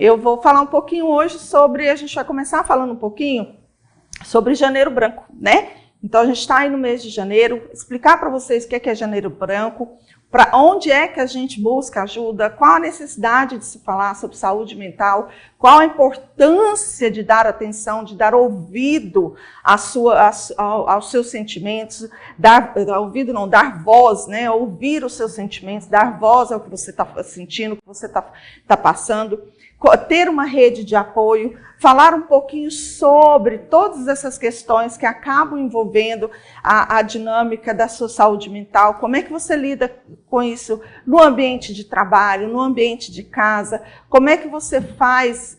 eu vou falar um pouquinho hoje a gente vai começar falando um pouquinho sobre Janeiro Branco, né? Então a gente está aí no mês de janeiro, explicar para vocês o que é Janeiro Branco, para onde é que a gente busca ajuda, qual a necessidade de se falar sobre saúde mental, qual a importância de dar atenção, de dar ouvido aos seus sentimentos, dar voz, né? Ouvir os seus sentimentos, dar voz ao que você está sentindo, o que você está passando, ter uma rede de apoio, falar um pouquinho sobre todas essas questões que acabam envolvendo a dinâmica da sua saúde mental, como é que você lida com isso no ambiente de trabalho, no ambiente de casa, como é que você faz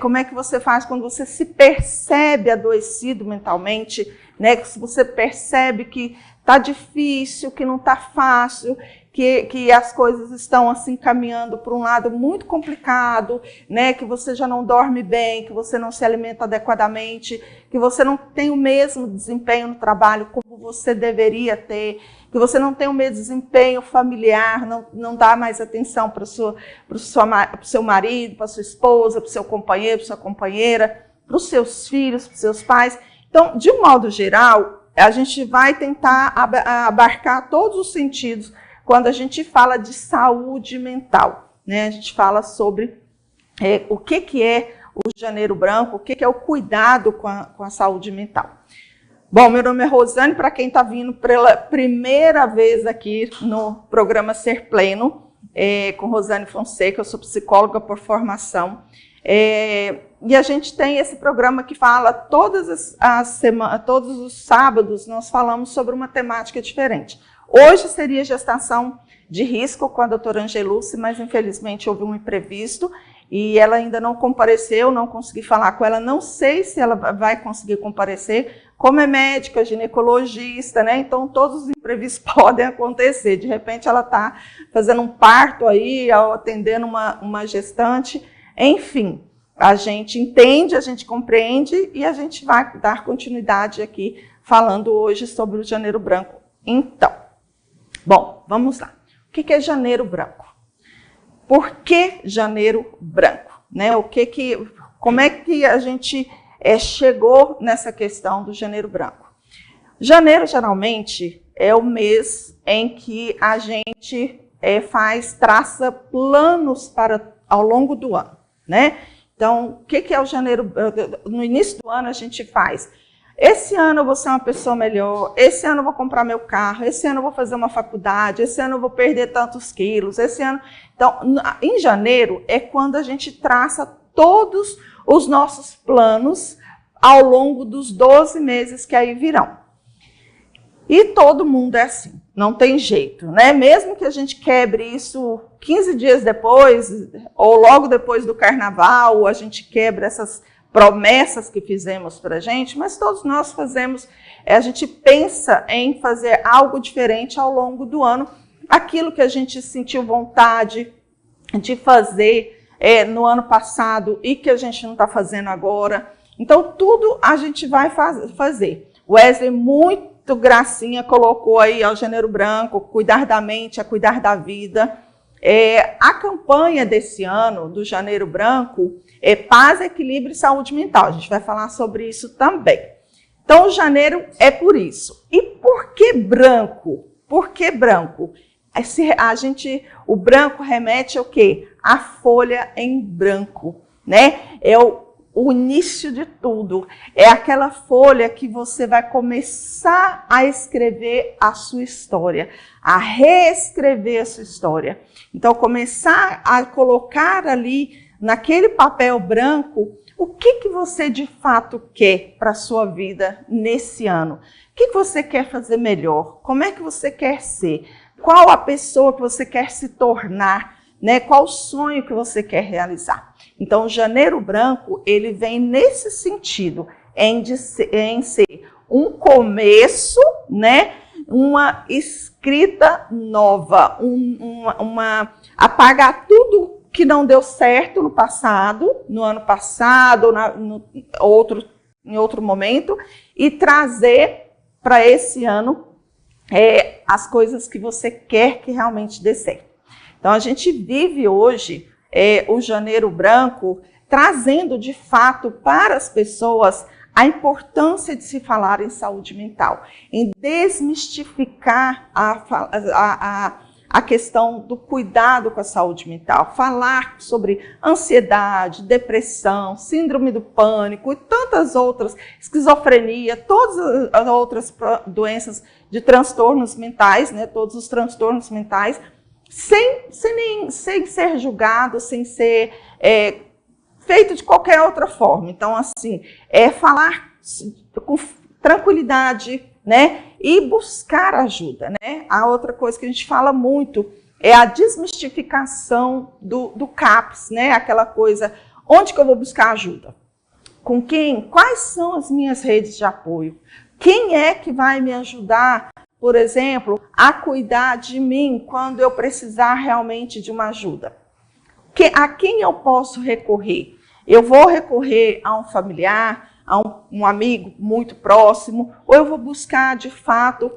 como é que você faz quando você se percebe adoecido mentalmente, né? Que você percebe que está difícil, que não está fácil, que as coisas estão assim caminhando para um lado muito complicado, né? Que você já não dorme bem, que você não se alimenta adequadamente, que você não tem o mesmo desempenho no trabalho como você deveria ter, que você não tem o mesmo desempenho familiar, não dá mais atenção para o seu marido, para a sua esposa, para o seu companheiro, para a sua companheira, para os seus filhos, para os seus pais. Então, de um modo geral, a gente vai tentar abarcar todos os sentidos quando a gente fala de saúde mental, né? A gente fala sobre o que é o Janeiro Branco, o que é o cuidado com a saúde mental. Bom, meu nome é Rosane, para quem está vindo pela primeira vez aqui no programa Ser Pleno, com Rosane Fonseca, eu sou psicóloga por formação, e a gente tem esse programa que fala todos os sábados nós falamos sobre uma temática diferente. Hoje seria gestação de risco com a doutora Angeluce, mas infelizmente houve um imprevisto e ela ainda não compareceu, não consegui falar com ela, não sei se ela vai conseguir comparecer. Como é médica, ginecologista, né? Então todos os imprevistos podem acontecer. De repente ela está fazendo um parto aí, atendendo uma gestante. Enfim, a gente entende, a gente compreende e a gente vai dar continuidade aqui falando hoje sobre o Janeiro Branco. Então, bom, vamos lá. O que é Janeiro Branco? Por que Janeiro Branco? Né? Como é que a gente chegou nessa questão do Janeiro Branco? Janeiro, geralmente, é o mês em que a gente traça planos ao longo do ano, né? Então, o que é o Janeiro? No início do ano, a gente faz: esse ano eu vou ser uma pessoa melhor, esse ano eu vou comprar meu carro, esse ano eu vou fazer uma faculdade, esse ano eu vou perder tantos quilos, esse ano... Então, em janeiro é quando a gente traça todos os nossos planos ao longo dos 12 meses que aí virão. E todo mundo é assim, não tem jeito, né? Mesmo que a gente quebre isso 15 dias depois, ou logo depois do carnaval, a gente quebra essas promessas que fizemos para a gente, mas todos nós fazemos, a gente pensa em fazer algo diferente ao longo do ano, aquilo que a gente sentiu vontade de fazer no ano passado e que a gente não está fazendo agora. Então, tudo a gente vai fazer. Wesley, muito gracinha, colocou aí o Janeiro Branco, cuidar da mente, a cuidar da vida. A campanha desse ano, do Janeiro Branco, é Paz, Equilíbrio e Saúde Mental. A gente vai falar sobre isso também. Então, o janeiro é por isso. E por que branco? Por que branco? O branco remete ao quê? A folha em branco, né? É o início de tudo. É aquela folha que você vai começar a escrever a sua história, a reescrever a sua história. Então, começar a colocar ali, naquele papel branco, o que você de fato quer para a sua vida nesse ano? O que você quer fazer melhor? Como é que você quer ser? Qual a pessoa que você quer se tornar? Né? Qual o sonho que você quer realizar? Então, o Janeiro Branco, ele vem nesse sentido, em ser um começo, né? Uma escrita nova, apagar tudo que não deu certo no ano passado, em outro momento, e trazer para esse ano as coisas que você quer que realmente dê certo. Então, a gente vive hoje o Janeiro Branco, trazendo de fato para as pessoas a importância de se falar em saúde mental, em desmistificar a questão do cuidado com a saúde mental, falar sobre ansiedade, depressão, síndrome do pânico e tantas outras, esquizofrenia, todas as outras doenças de transtornos mentais, né, todos os transtornos mentais, sem ser julgado, sem ser feito de qualquer outra forma. Então, assim, falar com tranquilidade, né? E buscar ajuda, né? A outra coisa que a gente fala muito é a desmistificação do CAPS, né? Aquela coisa, onde que eu vou buscar ajuda? Com quem? Quais são as minhas redes de apoio? Quem é que vai me ajudar, por exemplo, a cuidar de mim quando eu precisar realmente de uma ajuda? A quem eu posso recorrer? Eu vou recorrer a um familiar, a um amigo muito próximo, ou eu vou buscar, de fato,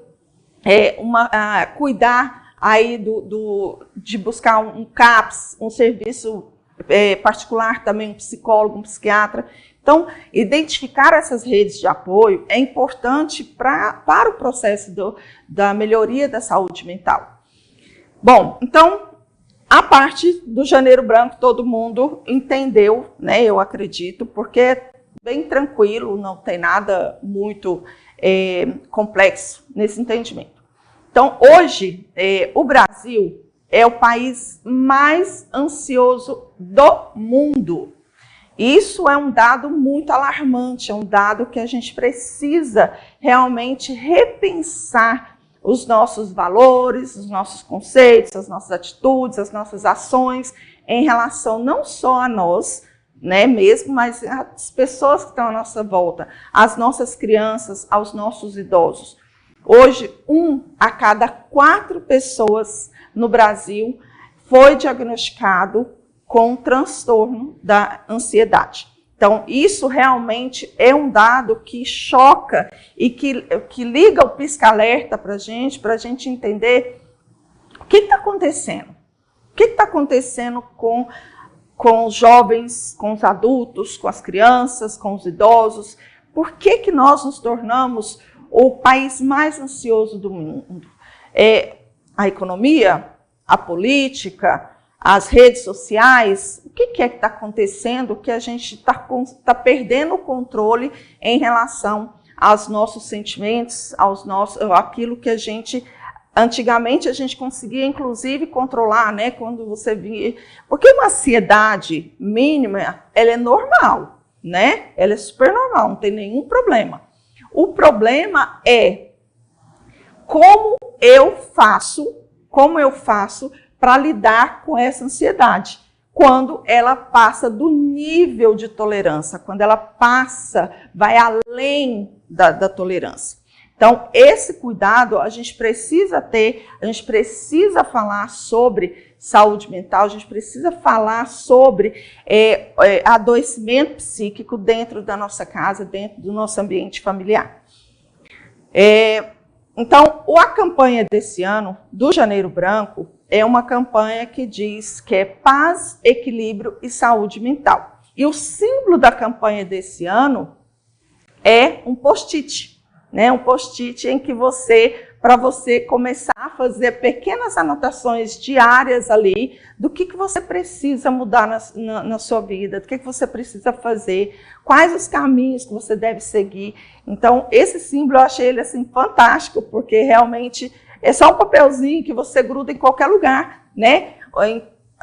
cuidar aí de buscar um CAPS, um serviço particular também, um psicólogo, um psiquiatra. Então, identificar essas redes de apoio é importante para o processo da melhoria da saúde mental. Bom, então, a parte do Janeiro Branco todo mundo entendeu, né? Eu acredito, porque é bem tranquilo, não tem nada muito complexo nesse entendimento. Então, hoje, o Brasil é o país mais ansioso do mundo. Isso é um dado muito alarmante, é um dado que a gente precisa realmente repensar os nossos valores, os nossos conceitos, as nossas atitudes, as nossas ações em relação não só a nós, né, mesmo, mas as pessoas que estão à nossa volta, as nossas crianças, aos nossos idosos. Hoje, 1 a cada 4 pessoas no Brasil foi diagnosticado com um transtorno da ansiedade. Então, isso realmente é um dado que choca e que liga o pisca-alerta para a gente entender o que está acontecendo. O que está acontecendo com os jovens, com os adultos, com as crianças, com os idosos? Por que nós nos tornamos o país mais ansioso do mundo? A economia, a política, as redes sociais, o que é que está acontecendo que a gente está perdendo o controle em relação aos nossos sentimentos, aquilo que antigamente a gente conseguia, inclusive, controlar, né? Quando você via. Porque uma ansiedade mínima, ela é normal, né? Ela é super normal, não tem nenhum problema. O problema é como eu faço para lidar com essa ansiedade, quando ela passa do nível de tolerância, quando ela vai além da tolerância. Então, esse cuidado a gente precisa ter, a gente precisa falar sobre saúde mental, a gente precisa falar sobre adoecimento psíquico dentro da nossa casa, dentro do nosso ambiente familiar. Então, a campanha desse ano, do Janeiro Branco, é uma campanha que diz que é paz, equilíbrio e saúde mental. E o símbolo da campanha desse ano é um post-it, né? Um post-it em que para você começar a fazer pequenas anotações diárias ali do que você precisa mudar na sua vida, do que você precisa fazer, quais os caminhos que você deve seguir. Então, esse símbolo eu achei ele assim fantástico, porque realmente é só um papelzinho que você gruda em qualquer lugar, né?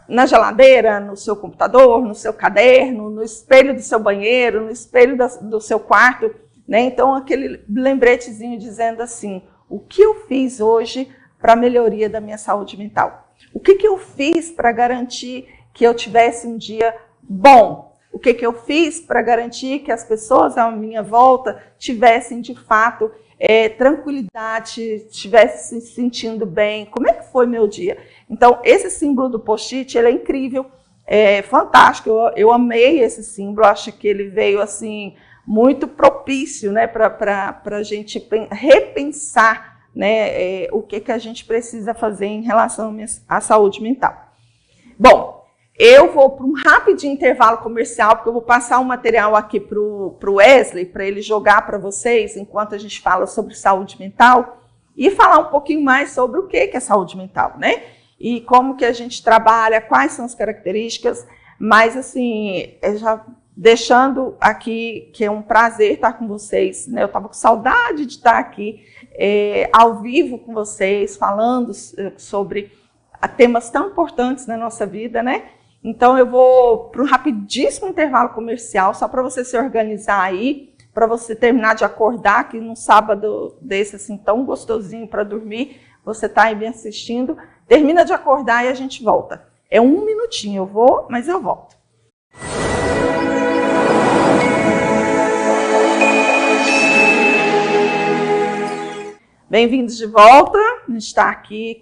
Na geladeira, no seu computador, no seu caderno, no espelho do seu banheiro, no espelho do seu quarto, né? Então, aquele lembretezinho dizendo assim, o que eu fiz hoje para a melhoria da minha saúde mental? O que eu fiz para garantir que eu tivesse um dia bom? O que eu fiz para garantir que as pessoas à minha volta tivessem, de fato, tranquilidade, estivessem se sentindo bem? Como é que foi meu dia? Então, esse símbolo do post-it, ele é incrível, é fantástico. Eu amei esse símbolo, acho que ele veio assim muito propício, né, para a gente repensar, né, o que a gente precisa fazer em relação à saúde mental. Bom, Eu vou para um rápido intervalo comercial, porque eu vou passar um material aqui para o Wesley, para ele jogar para vocês, enquanto a gente fala sobre saúde mental, e falar um pouquinho mais sobre o que é saúde mental, né? E como que a gente trabalha, quais são as características, mas assim, já deixando aqui que é um prazer estar com vocês, né? Eu estava com saudade de estar aqui ao vivo com vocês, falando sobre temas tão importantes na nossa vida, né? Então eu vou para um rapidíssimo intervalo comercial, só para você se organizar aí, para você terminar de acordar, que num sábado desse assim tão gostosinho para dormir, você está aí me assistindo, termina de acordar e a gente volta. É 1 minutinho, eu vou, mas eu volto. Bem-vindos de volta, a gente está aqui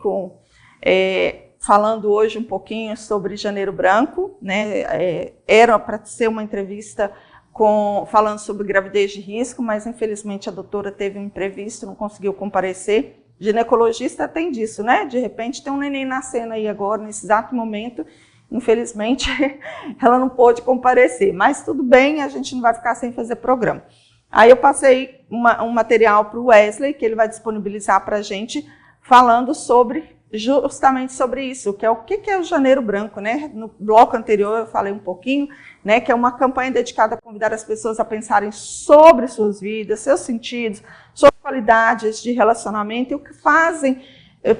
falando hoje um pouquinho sobre Janeiro Branco, né? Era para ser uma entrevista falando sobre gravidez de risco, mas infelizmente a doutora teve um imprevisto, não conseguiu comparecer. Ginecologista tem disso, né? De repente tem um neném nascendo aí agora, nesse exato momento, infelizmente ela não pôde comparecer, mas tudo bem, a gente não vai ficar sem fazer programa. Aí eu passei um material para o Wesley, que ele vai disponibilizar para a gente, falando justamente sobre isso, que é o que é o Janeiro Branco, né? No bloco anterior eu falei um pouquinho, né? Que é uma campanha dedicada a convidar as pessoas a pensarem sobre suas vidas, seus sentidos, suas qualidades de relacionamento e o que fazem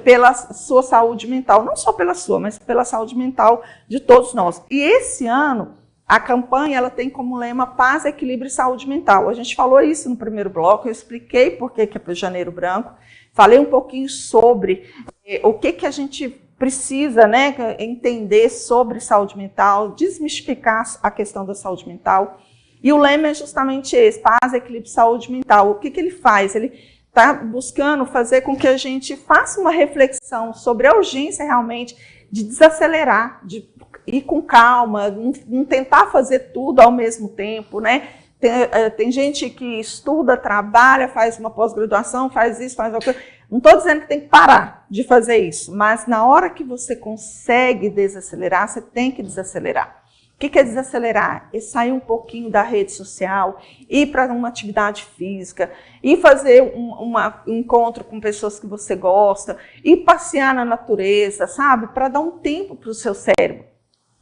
pela sua saúde mental, não só pela sua, mas pela saúde mental de todos nós. E esse ano a campanha ela tem como lema paz, equilíbrio e saúde mental. A gente falou isso no primeiro bloco, eu expliquei por que é para o Janeiro Branco, falei um pouquinho sobre o que a gente precisa, né, entender sobre saúde mental, desmistificar a questão da saúde mental. E o lema é justamente esse, paz, equilíbrio e saúde mental. O que ele faz? Ele está buscando fazer com que a gente faça uma reflexão sobre a urgência realmente de desacelerar, de ir com calma, não tentar fazer tudo ao mesmo tempo, né? Tem gente que estuda, trabalha, faz uma pós-graduação, faz isso, faz aquilo. Não estou dizendo que tem que parar de fazer isso, mas na hora que você consegue desacelerar, você tem que desacelerar. O que é desacelerar? É sair um pouquinho da rede social, ir para uma atividade física, ir fazer um encontro com pessoas que você gosta, ir passear na natureza, sabe? Para dar um tempo para o seu cérebro.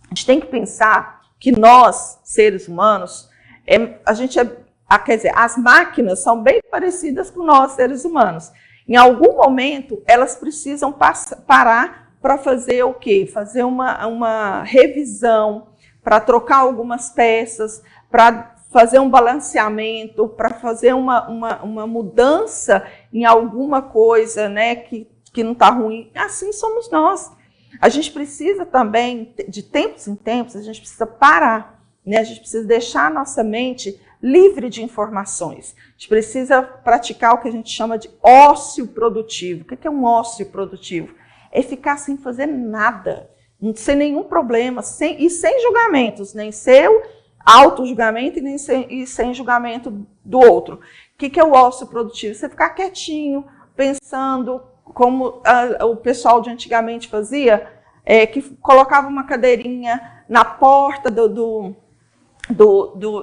A gente tem que pensar que nós, seres humanos, quer dizer, as máquinas são bem parecidas com nós, seres humanos. Em algum momento, elas precisam parar para fazer o quê? Fazer uma revisão, para trocar algumas peças, para fazer um balanceamento, para fazer uma mudança em alguma coisa, né, que não está ruim. Assim somos nós. A gente precisa também, de tempos em tempos, a gente precisa parar, né? A gente precisa deixar a nossa mente livre de informações. A gente precisa praticar o que a gente chama de ócio produtivo. O que é um ócio produtivo? É ficar sem fazer nada, sem nenhum problema, sem julgamentos, nem seu auto-julgamento e sem julgamento do outro. O que é o ócio produtivo? Você ficar quietinho, pensando, como o pessoal de antigamente fazia, que colocava uma cadeirinha na porta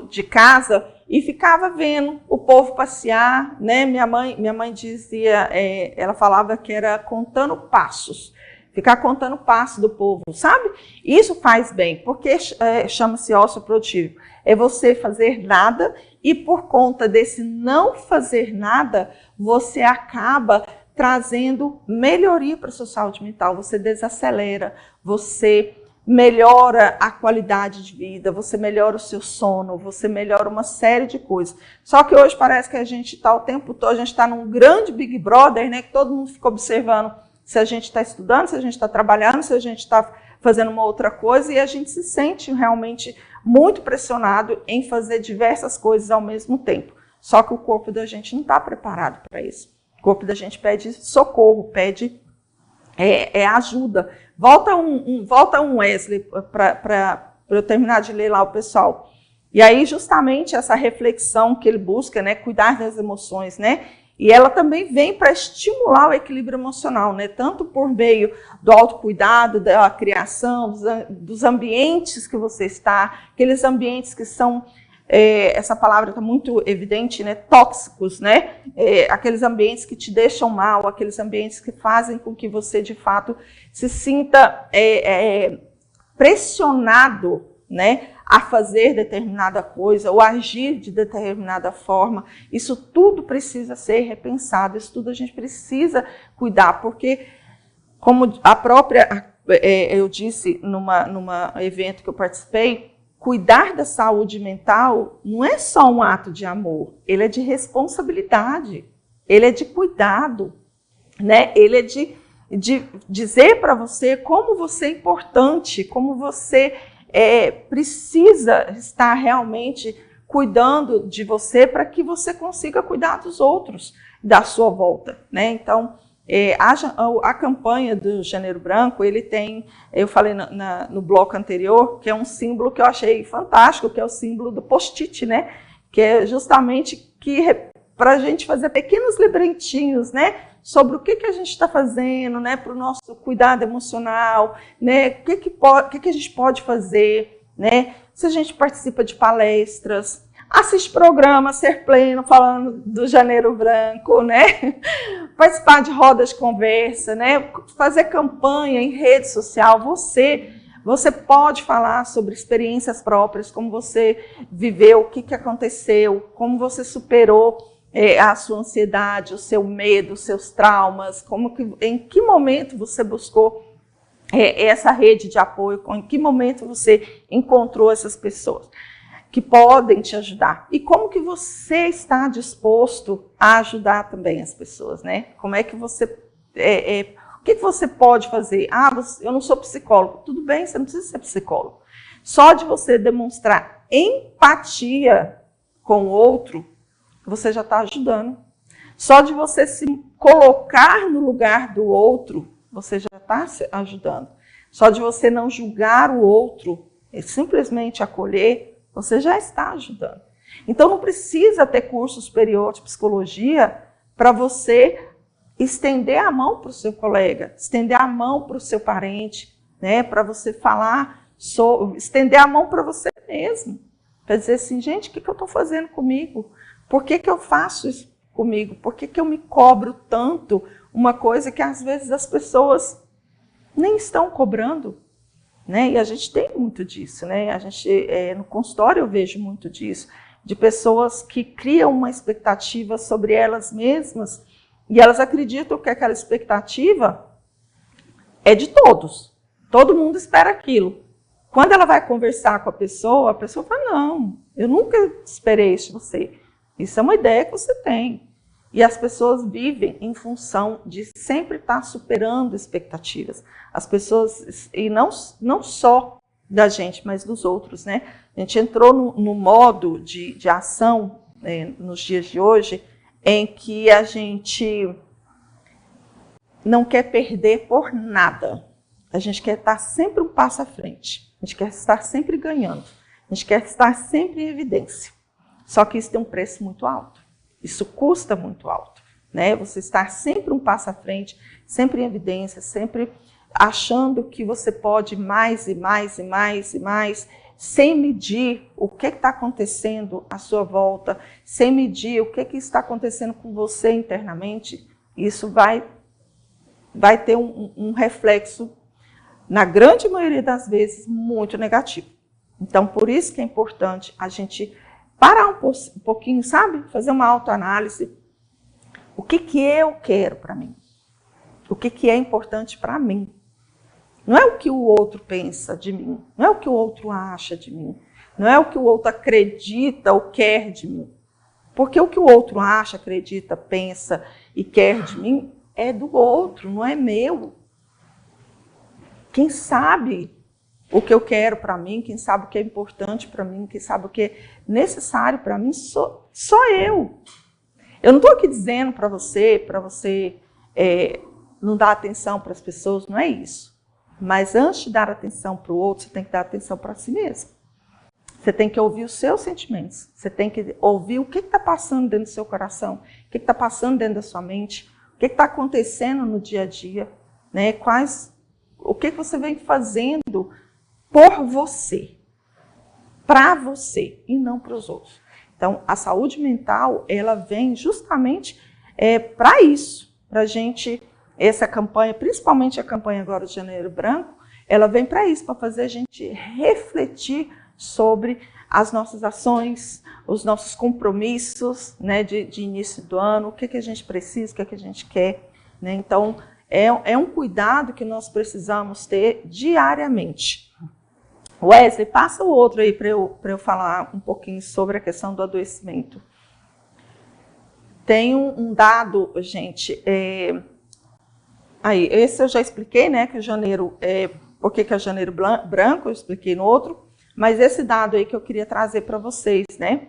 de casa e ficava vendo o povo passear, né? Minha mãe dizia, ela falava que era contando passos, ficar contando passos do povo, sabe? Isso faz bem, porque chama-se ócio produtivo. É você fazer nada e por conta desse não fazer nada, você acaba trazendo melhoria para a sua saúde mental, você desacelera, você melhora a qualidade de vida, você melhora o seu sono, você melhora uma série de coisas. Só que hoje parece que a gente está o tempo todo, a gente está num grande Big Brother, né, que todo mundo fica observando se a gente está estudando, se a gente está trabalhando, se a gente está fazendo uma outra coisa, e a gente se sente realmente muito pressionado em fazer diversas coisas ao mesmo tempo. Só que o corpo da gente não está preparado para isso. O corpo da gente pede socorro, pede ajuda. Volta um Wesley para eu terminar de ler lá o pessoal. E aí justamente essa reflexão que ele busca, né, cuidar das emoções, né? E ela também vem para estimular o equilíbrio emocional, né? Tanto por meio do autocuidado, da criação, dos ambientes que você está, aqueles ambientes que são, essa palavra está muito evidente, né? Tóxicos, né? Aqueles ambientes que te deixam mal, aqueles ambientes que fazem com que você, de fato, se sinta pressionado, né, a fazer determinada coisa ou agir de determinada forma. Isso tudo precisa ser repensado, isso tudo a gente precisa cuidar, porque, como eu disse numa evento que eu participei, cuidar da saúde mental não é só um ato de amor, ele é de responsabilidade, ele é de cuidado, né? Ele é de dizer para você como você é importante, como você precisa estar realmente cuidando de você para que você consiga cuidar dos outros da sua volta, né? Então, a campanha do Janeiro Branco, ele tem, eu falei no bloco anterior, que é um símbolo que eu achei fantástico, que é o símbolo do post-it, né? Que é justamente para a gente fazer pequenos lembretinhos, né? Sobre o que a gente está fazendo, né, para o nosso cuidado emocional, né, o que a gente pode fazer, né, se a gente participa de palestras, assiste programa Ser Pleno, falando do Janeiro Branco, né, participar de rodas de conversa, né, fazer campanha em rede social, você pode falar sobre experiências próprias, como você viveu, o que aconteceu, como você superou a sua ansiedade, o seu medo, os seus traumas, em que momento você buscou essa rede de apoio, em que momento você encontrou essas pessoas que podem te ajudar. E como que você está disposto a ajudar também as pessoas, né? Como é que você... o que você pode fazer? Eu não sou psicólogo. Tudo bem, você não precisa ser psicólogo. Só de você demonstrar empatia com o outro, você já está ajudando. Só de você se colocar no lugar do outro, você já está ajudando. Só de você não julgar o outro e simplesmente acolher, você já está ajudando. Então não precisa ter curso superior de psicologia para você estender a mão para o seu colega, estender a mão para o seu parente, né? Para você falar, estender a mão para você mesmo. Para dizer assim, gente, o que eu estou fazendo comigo? Por que eu faço isso comigo? Por que eu me cobro tanto uma coisa que às vezes as pessoas nem estão cobrando, né? E a gente tem muito disso, né? No consultório eu vejo muito disso, de pessoas que criam uma expectativa sobre elas mesmas e elas acreditam que aquela expectativa é de todos. Todo mundo espera aquilo. Quando ela vai conversar com a pessoa fala, não, eu nunca esperei isso de você. Isso é uma ideia que você tem. E as pessoas vivem em função de sempre estar superando expectativas. As pessoas, e não só da gente, mas dos outros, né? A gente entrou no modo de ação, nos dias de hoje, em que a gente não quer perder por nada. A gente quer estar sempre um passo à frente. A gente quer estar sempre ganhando. A gente quer estar sempre em evidência. Só que isso tem um preço muito alto. Isso custa muito alto, né? Você estar sempre um passo à frente, sempre em evidência, sempre achando que você pode mais e mais e mais e mais, sem medir o que está acontecendo à sua volta, sem medir o que está acontecendo com você internamente, isso vai ter um reflexo, na grande maioria das vezes, muito negativo. Então, por isso que é importante a gente parar um pouquinho, sabe? Fazer uma autoanálise. O que eu quero para mim? O que é importante para mim? Não é o que o outro pensa de mim. Não é o que o outro acha de mim. Não é o que o outro acredita ou quer de mim. Porque o que o outro acha, acredita, pensa e quer de mim é do outro, não é meu. Quem sabe o que eu quero para mim, quem sabe o que é importante para mim, quem sabe o que é necessário para mim, sou eu. Eu não estou aqui dizendo para você não dar atenção para as pessoas, não é isso. Mas antes de dar atenção para o outro, você tem que dar atenção para si mesmo. Você tem que ouvir os seus sentimentos. Você tem que ouvir o que está passando dentro do seu coração, o que está passando dentro da sua mente, o que está acontecendo no dia a dia, né? O que você vem fazendo por você, para você e não para os outros. Então, a saúde mental, ela vem justamente para isso, para a gente, essa campanha, principalmente a campanha agora de Janeiro Branco, ela vem para isso, para fazer a gente refletir sobre as nossas ações, os nossos compromissos, né, de início do ano, o que a gente precisa, o que a gente quer, né? Então, é um cuidado que nós precisamos ter diariamente. Wesley, passa o outro aí para eu falar um pouquinho sobre a questão do adoecimento. Tem um dado, gente, aí, esse eu já expliquei, né, que o janeiro, por que é janeiro branco, eu expliquei no outro, mas esse dado aí que eu queria trazer para vocês, né,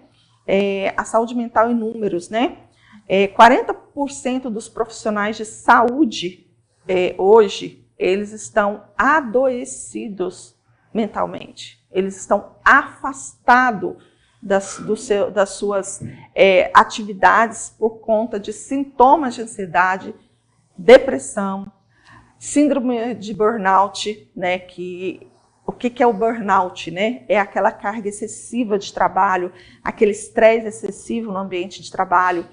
a saúde mental em números, né, 40% dos profissionais de saúde hoje, eles estão adoecidos mentalmente, eles estão afastados das suas atividades por conta de sintomas de ansiedade, depressão, síndrome de burnout, né? O que é o burnout, né? É aquela carga excessiva de trabalho, aquele estresse excessivo no ambiente de trabalho,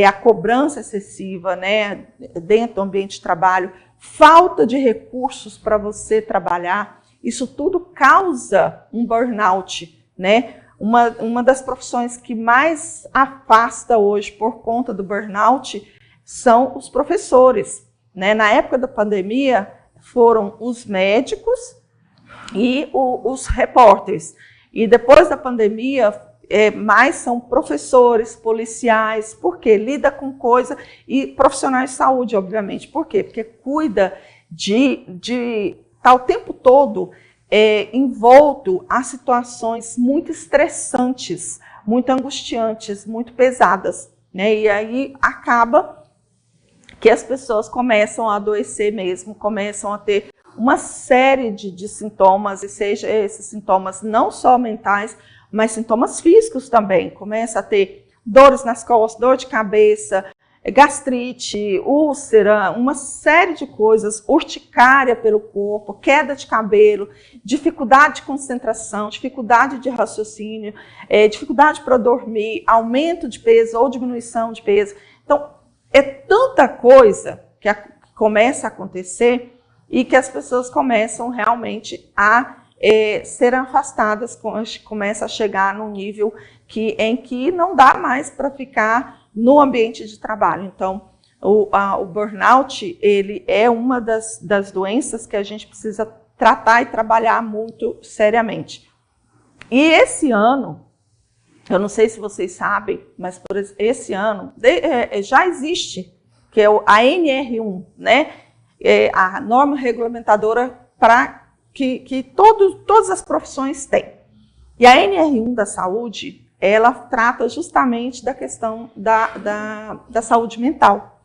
a cobrança excessiva, né? Dentro do ambiente de trabalho, falta de recursos para você trabalhar. Isso tudo causa um burnout, né? Uma das profissões que mais afasta hoje por conta do burnout são os professores, né? Na época da pandemia, foram os médicos e os repórteres. E depois da pandemia, mais são professores, policiais, porque lida com coisa, e profissionais de saúde, obviamente. Por quê? Porque cuida de tá o tempo todo envolto a situações muito estressantes, muito angustiantes, muito pesadas, né? E aí acaba que as pessoas começam a adoecer mesmo, começam a ter uma série de sintomas, e seja esses sintomas não só mentais, mas sintomas físicos também. Começa a ter dores nas costas, dor de cabeça, gastrite, úlcera, uma série de coisas, urticária pelo corpo, queda de cabelo, dificuldade de concentração, dificuldade de raciocínio, dificuldade para dormir, aumento de peso ou diminuição de peso. Então, é tanta coisa que começa a acontecer e que as pessoas começam realmente a ser afastadas, começa a chegar num nível em que não dá mais para ficar no ambiente de trabalho. Então, o burnout, ele é uma das doenças que a gente precisa tratar e trabalhar muito seriamente. E esse ano, eu não sei se vocês sabem, mas por esse ano já existe, que é a NR1, né? A norma regulamentadora que todas as profissões têm. E a NR1 da saúde, ela trata justamente da questão da saúde mental.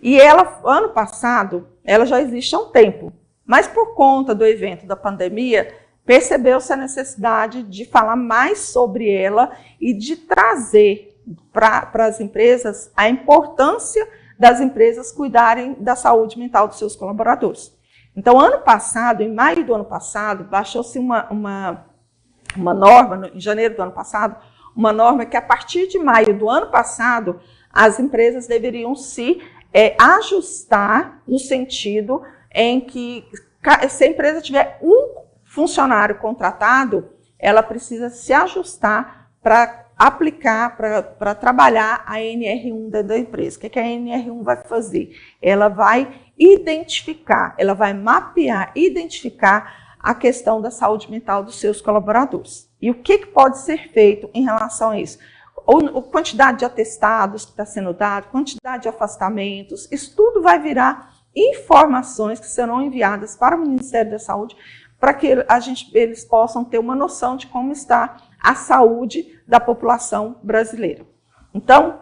E ela, ano passado, ela já existe há um tempo, mas por conta do evento da pandemia, percebeu-se a necessidade de falar mais sobre ela e de trazer para as empresas a importância das empresas cuidarem da saúde mental dos seus colaboradores. Então, ano passado, em maio do ano passado, baixou-se uma norma, em janeiro do ano passado, uma norma que a partir de maio do ano passado, as empresas deveriam se ajustar no sentido em que, se a empresa tiver um funcionário contratado, ela precisa se ajustar para aplicar, para trabalhar a NR1 dentro da empresa. O que a NR1 vai fazer? Ela vai identificar, ela vai mapear, identificar a questão da saúde mental dos seus colaboradores. E o que pode ser feito em relação a isso? A quantidade de atestados que está sendo dado, quantidade de afastamentos, isso tudo vai virar informações que serão enviadas para o Ministério da Saúde para que eles possam ter uma noção de como está a saúde da população brasileira. Então,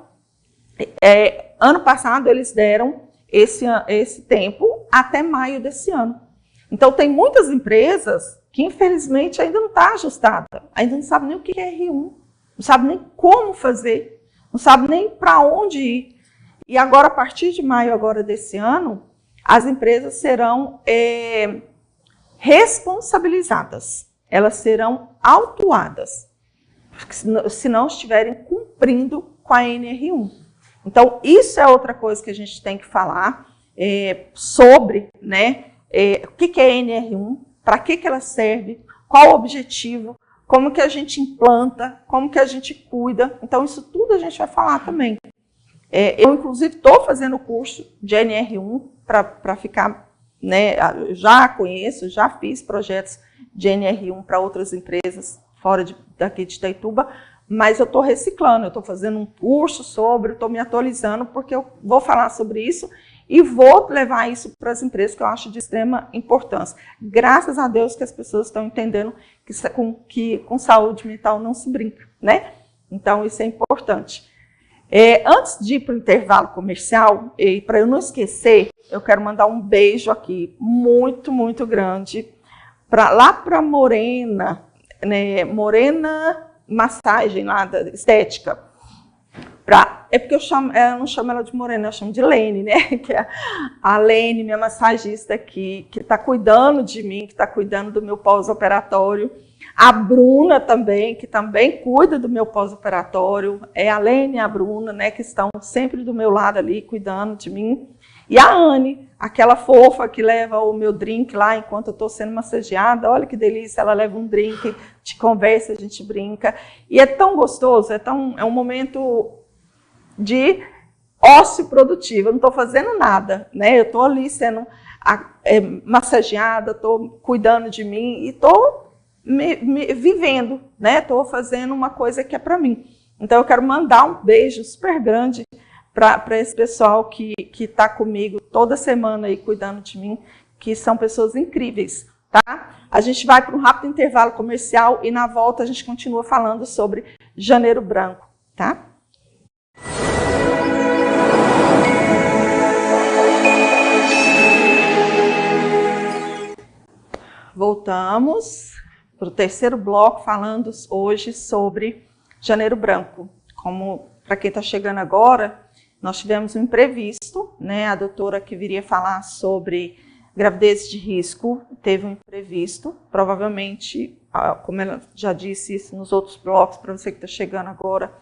ano passado eles deram esse tempo até maio desse ano. Então, tem muitas empresas que infelizmente ainda não está ajustada, ainda não sabe nem o que é R1, não sabe nem como fazer, não sabe nem para onde ir. E agora, a partir de maio agora desse ano, as empresas serão responsabilizadas, elas serão autuadas, se não estiverem cumprindo com a NR1. Então, isso é outra coisa que a gente tem que falar sobre, né, o que é a NR1, para que ela serve, qual o objetivo, como que a gente implanta, como que a gente cuida. Então, isso tudo a gente vai falar também. Eu, inclusive, estou fazendo o curso de NR1 para ficar, né, já conheço, já fiz projetos de NR1 para outras empresas fora daqui de Itaituba, mas eu estou reciclando, eu estou fazendo um curso sobre, estou me atualizando, porque eu vou falar sobre isso e vou levar isso para as empresas, que eu acho de extrema importância. Graças a Deus que as pessoas estão entendendo que com saúde mental não se brinca, né? Então, isso é importante. Antes de ir para o intervalo comercial, e para eu não esquecer, eu quero mandar um beijo aqui, muito, muito grande, lá para Morena, né, Morena Massagem, lá da estética. É porque eu não chamo ela de Morena, eu chamo de Lene, né? Que é a Lene, minha massagista aqui, que está cuidando de mim, que está cuidando do meu pós-operatório. A Bruna também, que também cuida do meu pós-operatório. É a Lene e a Bruna, né, que estão sempre do meu lado ali, cuidando de mim. E a Anne, aquela fofa que leva o meu drink lá enquanto eu estou sendo massageada. Olha que delícia, ela leva um drink, te conversa, a gente brinca. E é tão gostoso, é um momento de ócio produtivo. Eu não estou fazendo nada, né? Eu estou ali sendo massageada, estou cuidando de mim e estou vivendo, né? Estou fazendo uma coisa que é para mim. Então, eu quero mandar um beijo super grande para esse pessoal que está comigo toda semana aí cuidando de mim, que são pessoas incríveis, tá? A gente vai para um rápido intervalo comercial e na volta a gente continua falando sobre Janeiro Branco, tá? Voltamos para o terceiro bloco, falando hoje sobre Janeiro Branco. Como para quem está chegando agora, nós tivemos um imprevisto, né? A doutora que viria falar sobre gravidez de risco teve um imprevisto. Provavelmente, como ela já disse isso nos outros blocos, para você que está chegando agora,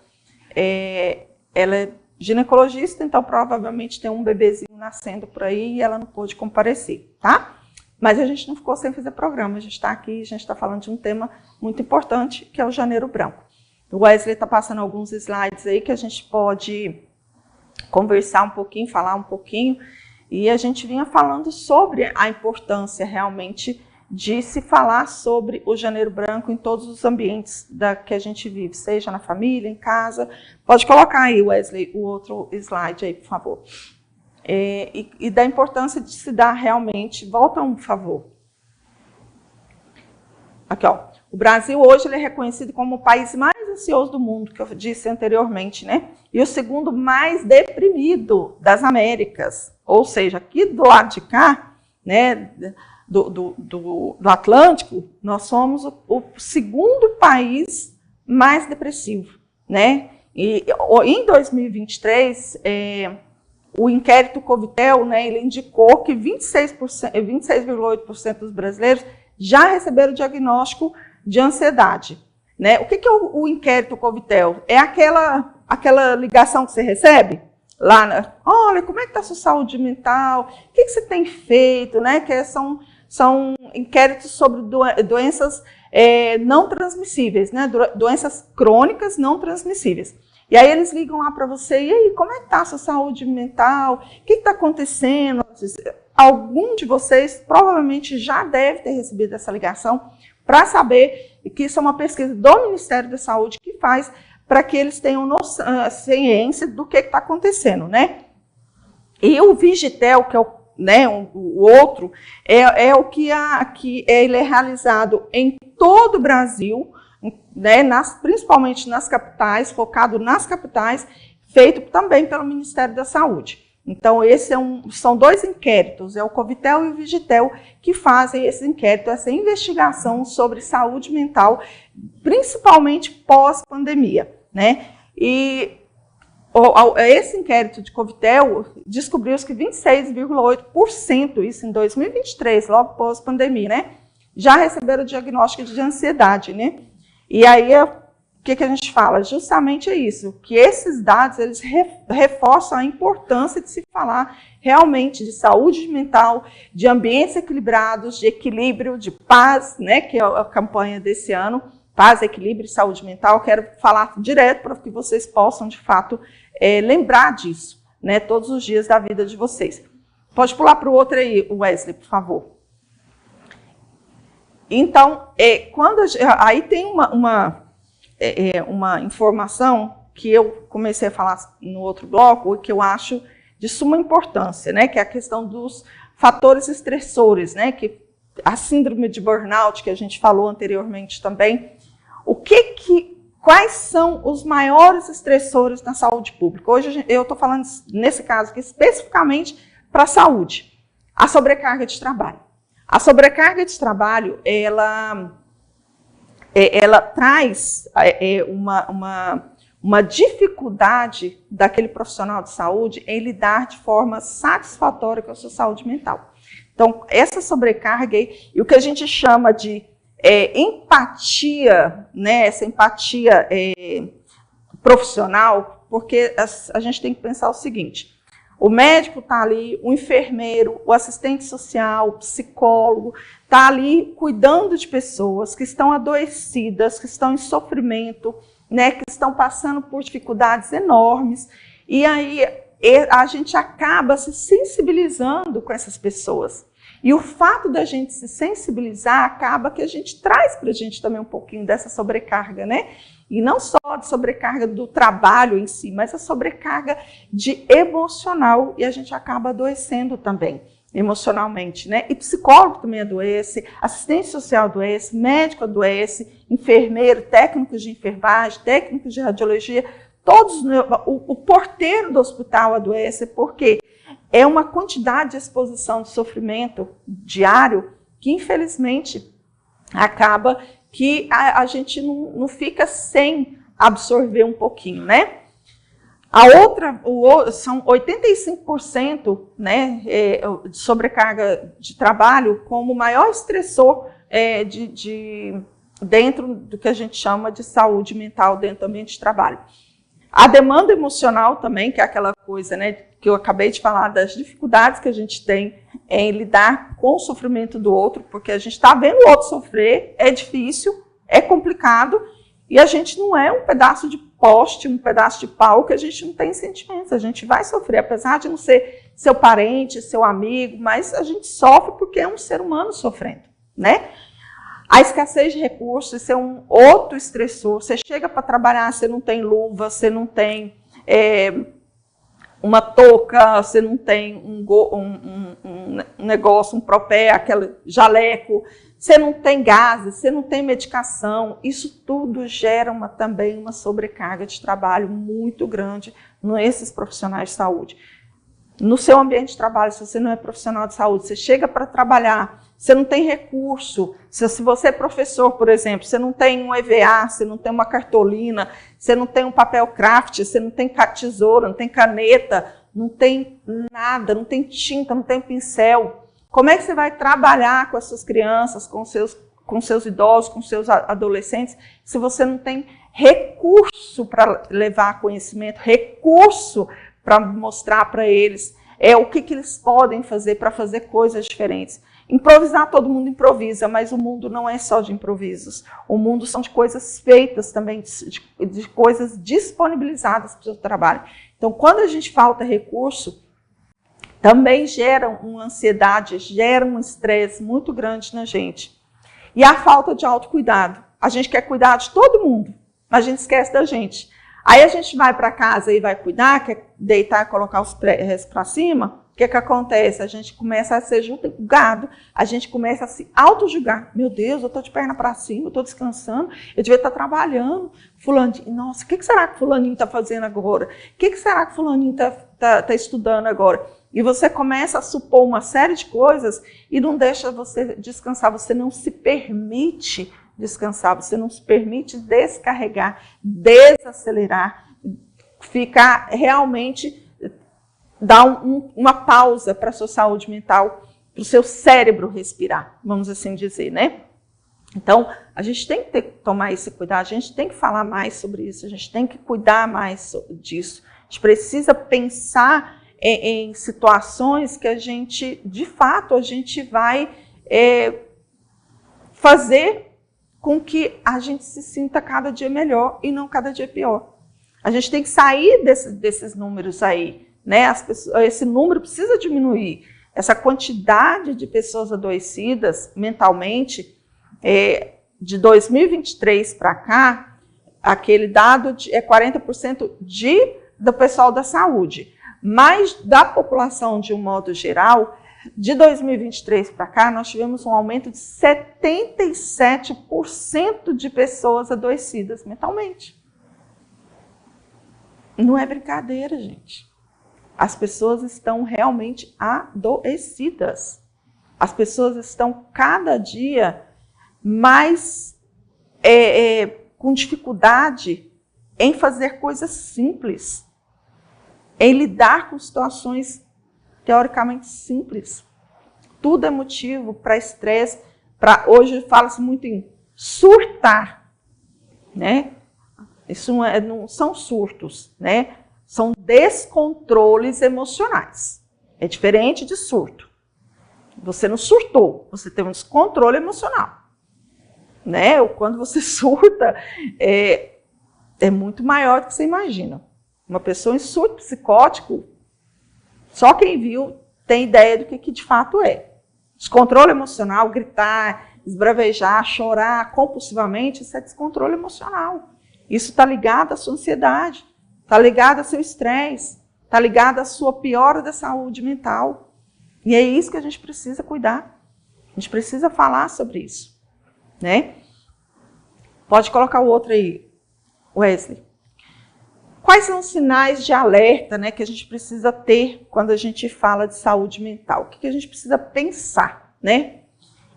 ela é ginecologista, então provavelmente tem um bebezinho nascendo por aí e ela não pôde comparecer, tá? Mas a gente não ficou sem fazer programa, a gente está aqui, a gente está falando de um tema muito importante, que é o Janeiro Branco. O Wesley está passando alguns slides aí que a gente pode conversar um pouquinho, falar um pouquinho, e a gente vinha falando sobre a importância realmente de se falar sobre o Janeiro Branco em todos os ambientes que a gente vive, seja na família, em casa. Pode colocar aí, Wesley, o outro slide aí, por favor. E da importância de se dar realmente, volta um, por favor. Aqui, ó. O Brasil hoje ele é reconhecido como o país mais ansioso do mundo, que eu disse anteriormente, né? E o segundo mais deprimido das Américas. Ou seja, aqui do lado de cá, né, do Atlântico, nós somos o segundo país mais depressivo, né? E em 2023, o inquérito Covitel, né, ele indicou que 26,8% dos brasileiros já receberam diagnóstico de ansiedade, né? O que é o inquérito Covitel? É aquela ligação que você recebe lá, olha, como é que está a sua saúde mental? O que você tem feito, né? Que são inquéritos sobre doenças não transmissíveis, né? Doenças crônicas não transmissíveis. E aí eles ligam lá para você, e aí, como é que está a sua saúde mental? O que está acontecendo? Algum de vocês provavelmente já deve ter recebido essa ligação para saber que isso é uma pesquisa do Ministério da Saúde que faz para que eles tenham ciência do que está acontecendo, né? E o Vigitel, que é o outro, é o que ele é realizado em todo o Brasil, né, principalmente nas capitais, focado nas capitais, feito também pelo Ministério da Saúde. Então, são dois inquéritos, é o Covitel e o Vigitel, que fazem esse inquérito, essa investigação sobre saúde mental, principalmente pós-pandemia, né? E esse inquérito de Covitel descobriu que 26,8%, isso em 2023, logo pós-pandemia, né? Já receberam o diagnóstico de ansiedade, né? E aí, o que a gente fala? Justamente é isso, que esses dados, eles reforçam a importância de se falar realmente de saúde mental, de ambientes equilibrados, de equilíbrio, de paz, né? Que é a campanha desse ano, paz, equilíbrio e saúde mental. Quero falar direto para que vocês possam, de fato, lembrar disso, né? Todos os dias da vida de vocês. Pode pular para o outro aí, Wesley, por favor. Então, aí tem uma informação que eu comecei a falar no outro bloco, que eu acho de suma importância, né? Que é a questão dos fatores estressores, né? Que a síndrome de burnout, que a gente falou anteriormente também. Quais são os maiores estressores na saúde pública? Hoje eu estou falando, nesse caso aqui, especificamente para a saúde. A sobrecarga de trabalho. A sobrecarga de trabalho, ela traz uma dificuldade daquele profissional de saúde em lidar de forma satisfatória com a sua saúde mental. Então, essa sobrecarga e o que a gente chama de empatia, né, essa empatia profissional, porque a gente tem que pensar o seguinte: o médico está ali, o enfermeiro, o assistente social, o psicólogo, está ali cuidando de pessoas que estão adoecidas, que estão em sofrimento, né, que estão passando por dificuldades enormes, e aí a gente acaba se sensibilizando com essas pessoas. E o fato da gente se sensibilizar acaba que a gente traz para a gente também um pouquinho dessa sobrecarga, né? E não só de sobrecarga do trabalho em si, mas a sobrecarga de emocional, e a gente acaba adoecendo também emocionalmente, né? E psicólogo também adoece, assistente social adoece, médico adoece, enfermeiro, técnicos de enfermagem, técnicos de radiologia, todos, o porteiro do hospital adoece, porque é uma quantidade de exposição de sofrimento diário que, infelizmente, acaba que a gente não fica sem absorver um pouquinho, né? São 85%, né, de sobrecarga de trabalho como o maior estressor dentro do que a gente chama de saúde mental dentro do ambiente de trabalho. A demanda emocional também, que é aquela coisa, né, que eu acabei de falar, das dificuldades que a gente tem em lidar com o sofrimento do outro, porque a gente está vendo o outro sofrer, é difícil, é complicado, e a gente não é um pedaço de poste, um pedaço de pau que a gente não tem sentimentos, a gente vai sofrer, apesar de não ser seu parente, seu amigo, mas a gente sofre porque é um ser humano sofrendo, né? A escassez de recursos, isso é um outro estressor. Você chega para trabalhar, você não tem luva, você não tem uma touca, você não tem um negócio, um propé, aquele jaleco, você não tem gases, você não tem medicação. Isso tudo gera também uma sobrecarga de trabalho muito grande nesses profissionais de saúde. No seu ambiente de trabalho, se você não é profissional de saúde, você chega para trabalhar, você não tem recurso. Se você é professor, por exemplo, você não tem um EVA, você não tem uma cartolina, você não tem um papel craft, você não tem tesoura, não tem caneta, não tem nada, não tem tinta, não tem pincel. Como é que você vai trabalhar com as suas crianças, com seus idosos, com seus adolescentes, se você não tem recurso para levar conhecimento, recurso para mostrar para eles o que eles podem fazer para fazer coisas diferentes? Improvisar, todo mundo improvisa, mas o mundo não é só de improvisos. O mundo são de coisas feitas também, de coisas disponibilizadas para o seu trabalho. Então, quando a gente falta recurso, também gera uma ansiedade, gera um estresse muito grande na gente. E a falta de autocuidado. A gente quer cuidar de todo mundo, mas a gente esquece da gente. Aí a gente vai para casa e vai cuidar, quer deitar e colocar os pés para cima. O que acontece? A gente começa a ser julgado, a gente começa a se auto-julgar. Meu Deus, eu estou de perna para cima, eu estou descansando, eu devia estar trabalhando. Fulaninho, nossa, o que será que fulaninho está fazendo agora? O que será que fulaninho está tá estudando agora, e você começa a supor uma série de coisas e não deixa você descansar, você não se permite descansar, você não se permite descarregar, desacelerar, ficar realmente, dar uma pausa para a sua saúde mental, para o seu cérebro respirar, vamos assim dizer, né? Então, a gente tem que tomar esse cuidado, a gente tem que falar mais sobre isso, a gente tem que cuidar mais disso. A gente precisa pensar em situações que a gente, de fato, a gente vai fazer com que a gente se sinta cada dia melhor e não cada dia pior. A gente tem que sair desses números aí, né? Esse número precisa diminuir. Essa quantidade de pessoas adoecidas mentalmente, de 2023 para cá, aquele dado é 40% do pessoal da saúde. Mas da população, de um modo geral, de 2023 para cá, nós tivemos um aumento de 77% de pessoas adoecidas mentalmente. Não é brincadeira, gente. As pessoas estão realmente adoecidas. As pessoas estão cada dia mais com dificuldade em fazer coisas simples, em lidar com situações teoricamente simples. Tudo é motivo para estresse, hoje fala-se muito em surtar, né? Isso não são surtos, né? São descontroles emocionais. É diferente de surto. Você não surtou, você tem um descontrole emocional. Né? Quando você surta, é muito maior do que você imagina. Uma pessoa em surto psicótico, só quem viu tem ideia do que de fato é. Descontrole emocional, gritar, esbravejar, chorar compulsivamente, isso é descontrole emocional. Isso está ligado à sua ansiedade, está ligado ao seu estresse, está ligado à sua piora da saúde mental. E é isso que a gente precisa cuidar. A gente precisa falar sobre isso, né? Pode colocar o outro aí, Wesley. Quais são os sinais de alerta, né, que a gente precisa ter quando a gente fala de saúde mental? O que a gente precisa pensar, né?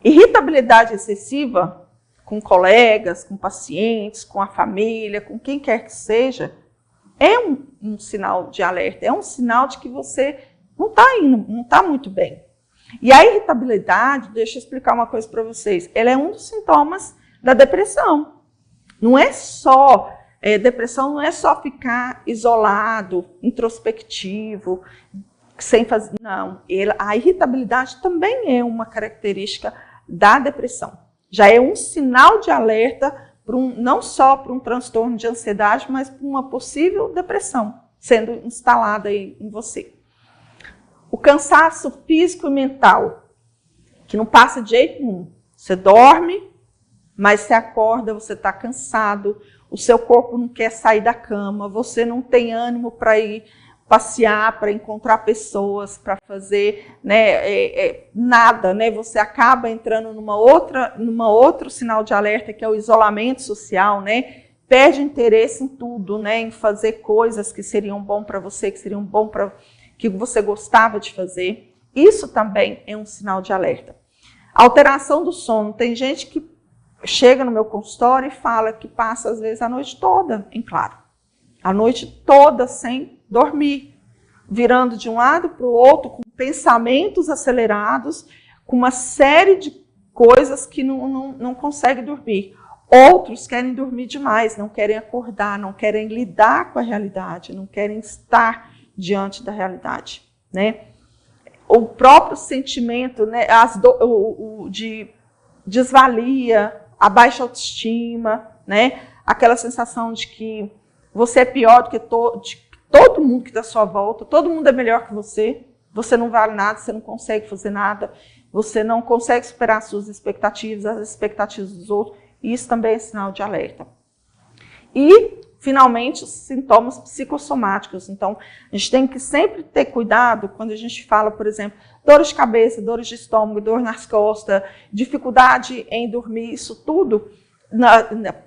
Irritabilidade excessiva com colegas, com pacientes, com a família, com quem quer que seja, é um sinal de alerta, é um sinal de que você não está muito bem. E a irritabilidade, deixa eu explicar uma coisa para vocês, ela é um dos sintomas da depressão. Não é só, depressão não é só ficar isolado, introspectivo, sem fazer, não. A irritabilidade também é uma característica da depressão. Já é um sinal de alerta, não só para um transtorno de ansiedade, mas para uma possível depressão sendo instalada aí em você. O cansaço físico e mental, que não passa de jeito nenhum. Você dorme, mas você acorda, você está cansado, o seu corpo não quer sair da cama, você não tem ânimo para ir passear, para encontrar pessoas, para fazer, né, nada, né? Você acaba entrando numa outro sinal de alerta, que é o isolamento social, né? Perde interesse em tudo, né? Em fazer coisas que seriam bom para você, que seriam bom para que você gostava de fazer. Isso também é um sinal de alerta. Alteração do sono. Tem gente que chega no meu consultório e fala que passa, às vezes, a noite toda em claro. A noite toda sem dormir, virando de um lado para o outro, com pensamentos acelerados, com uma série de coisas que não consegue dormir. Outros querem dormir demais, não querem acordar, não querem lidar com a realidade, não querem estar diante da realidade, né? O próprio sentimento, né, de desvalia, a baixa autoestima, né? Aquela sensação de que você é pior do que todo mundo que está à sua volta, todo mundo é melhor que você não vale nada, você não consegue fazer nada, você não consegue superar as suas expectativas, as expectativas dos outros, e isso também é sinal de alerta. E, finalmente, os sintomas psicossomáticos. Então, a gente tem que sempre ter cuidado quando a gente fala, por exemplo, dores de cabeça, dores de estômago, dor nas costas, dificuldade em dormir, isso tudo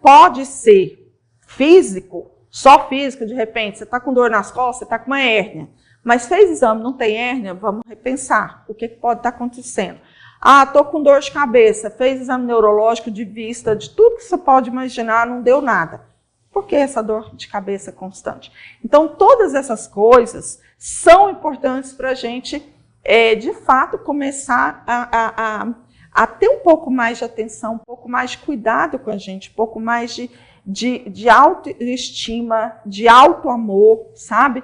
pode ser físico, só físico, de repente, você está com dor nas costas, você está com uma hérnia, Mas fez exame, não tem hérnia, vamos repensar o que pode estar acontecendo. Ah, estou com dor de cabeça, fez exame neurológico, de vista, de tudo que você pode imaginar, não deu nada. Por que essa dor de cabeça constante? Então, todas essas coisas são importantes para a gente, de fato, começar a ter um pouco mais de atenção, um pouco mais de cuidado com a gente, um pouco mais de autoestima, de auto-amor, sabe?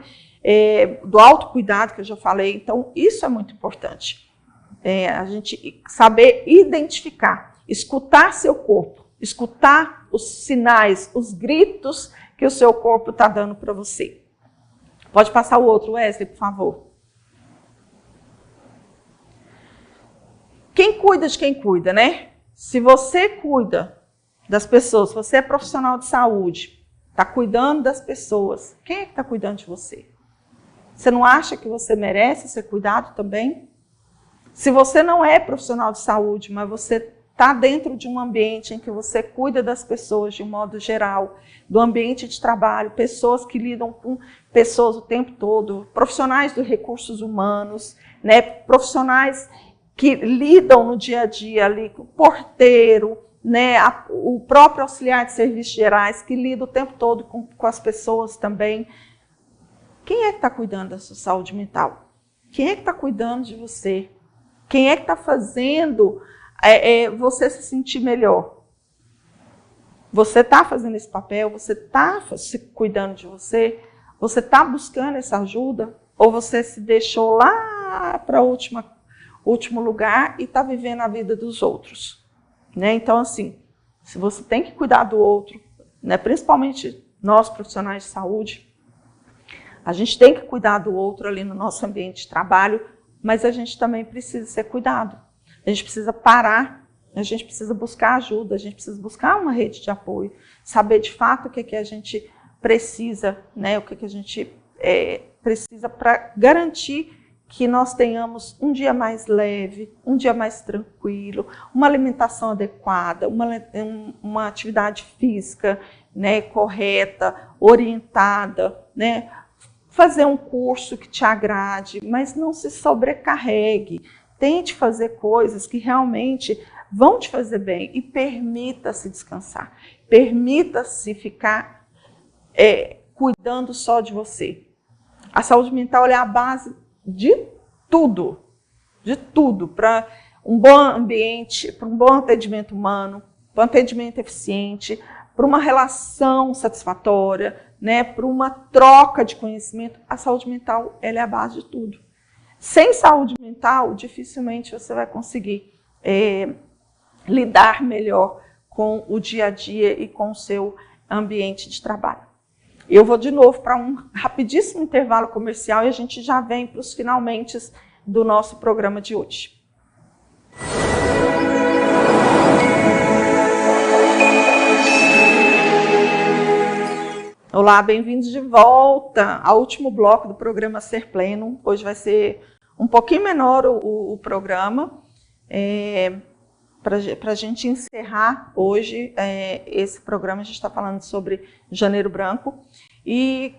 Do autocuidado que eu já falei. Então, isso é muito importante. A gente saber identificar, escutar seu corpo, escutar os sinais, os gritos que o seu corpo está dando para você. Pode passar o outro, Wesley, por favor. Quem cuida de quem cuida, né? Se você cuida das pessoas, se você é profissional de saúde, está cuidando das pessoas, quem é que está cuidando de você? Você não acha que você merece ser cuidado também? Se você não é profissional de saúde, mas você está dentro de um ambiente em que você cuida das pessoas de um modo geral, do ambiente de trabalho, pessoas que lidam com pessoas o tempo todo, profissionais dos recursos humanos, né, profissionais que lidam no dia a dia ali com o porteiro, né, o próprio auxiliar de serviços gerais, que lida o tempo todo com as pessoas também. Quem é que está cuidando da sua saúde mental? Quem é que está cuidando de você? Quem é que está fazendo você se sentir melhor? Você está fazendo esse papel? Você está se cuidando de você? Você está buscando essa ajuda? Ou você se deixou lá para o último lugar e está vivendo a vida dos outros? Né? Então, assim, se você tem que cuidar do outro, né, principalmente nós profissionais de saúde, a gente tem que cuidar do outro ali no nosso ambiente de trabalho, mas a gente também precisa ser cuidado. A gente precisa parar, a gente precisa buscar ajuda, a gente precisa buscar uma rede de apoio, saber de fato o que a gente precisa, né, o que a gente precisa para garantir que nós tenhamos um dia mais leve, um dia mais tranquilo, uma alimentação adequada, uma atividade física, né, correta, orientada, né, fazer um curso que te agrade, mas não se sobrecarregue. Tente fazer coisas que realmente vão te fazer bem e permita-se descansar. Permita-se ficar cuidando só de você. A saúde mental é a base de tudo para um bom ambiente, para um bom atendimento humano, para um atendimento eficiente, para uma relação satisfatória, né, para uma troca de conhecimento. A saúde mental ela é a base de tudo. Sem saúde mental, dificilmente você vai conseguir lidar melhor com o dia a dia e com o seu ambiente de trabalho. Eu vou de novo para um rapidíssimo intervalo comercial e a gente já vem para os finalmente do nosso programa de hoje. Olá, bem-vindos de volta ao último bloco do programa Ser Pleno. Hoje vai ser um pouquinho menor o programa, para a gente encerrar hoje esse programa. A gente está falando sobre Janeiro Branco. E